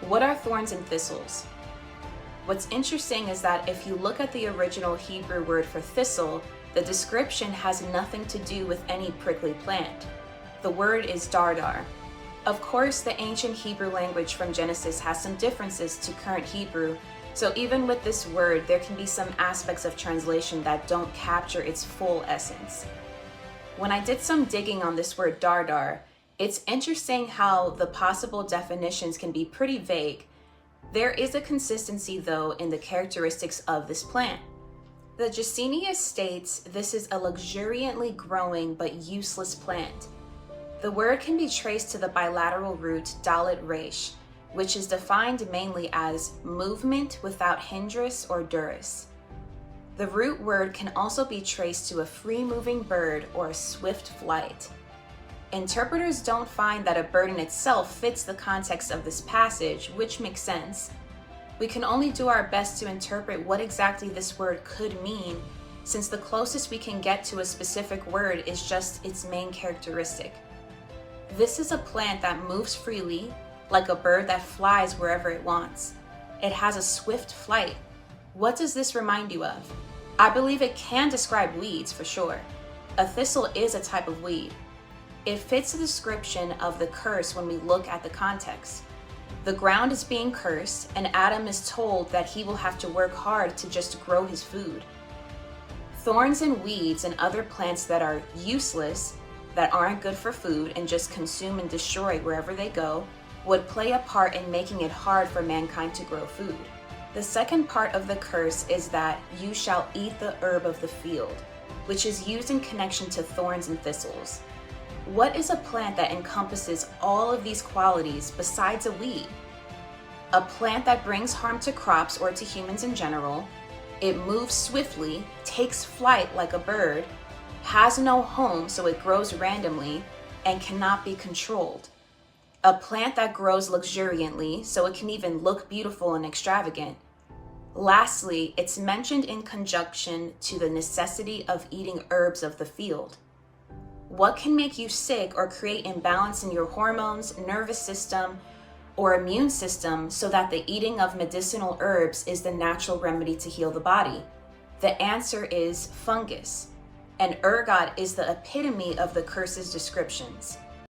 What are thorns and thistles? What's interesting is that if you look at the original Hebrew word for thistle, the description has nothing to do with any prickly plant. The word is dardar. Of course, the ancient Hebrew language from Genesis has some differences to current Hebrew, so even with this word, there can be some aspects of translation that don't capture its full essence. When I did some digging on this word dardar, it's interesting how the possible definitions can be pretty vague. There is a consistency, though, in the characteristics of this plant. The Gesenius states this is a luxuriantly growing but useless plant. The word can be traced to the bilateral root dalet resh, which is defined mainly as movement without hindrance or duress. The root word can also be traced to a free-moving bird or a swift flight. Interpreters don't find that a bird in itself fits the context of this passage, which makes sense. We can only do our best to interpret what exactly this word could mean, since the closest we can get to a specific word is just its main characteristic. This is a plant that moves freely, like a bird that flies wherever it wants. It has a swift flight. What does this remind you of? I believe it can describe weeds for sure. A thistle is a type of weed. It fits the description of the curse when we look at the context. The ground is being cursed, and Adam is told that he will have to work hard to just grow his food. Thorns and weeds and other plants that are useless, that aren't good for food and just consume and destroy wherever they go, would play a part in making it hard for mankind to grow food. The second part of the curse is that you shall eat the herb of the field, which is used in connection to thorns and thistles. What is a plant that encompasses all of these qualities besides a weed? A plant that brings harm to crops or to humans in general. It moves swiftly, takes flight like a bird, has no home so it grows randomly, and cannot be controlled. A plant that grows luxuriantly so it can even look beautiful and extravagant. Lastly, it's mentioned in conjunction to the necessity of eating herbs of the field. What can make you sick or create imbalance in your hormones, nervous system, or immune system so that the eating of medicinal herbs is the natural remedy to heal the body? The answer is fungus, and ergot is the epitome of the curse's descriptions.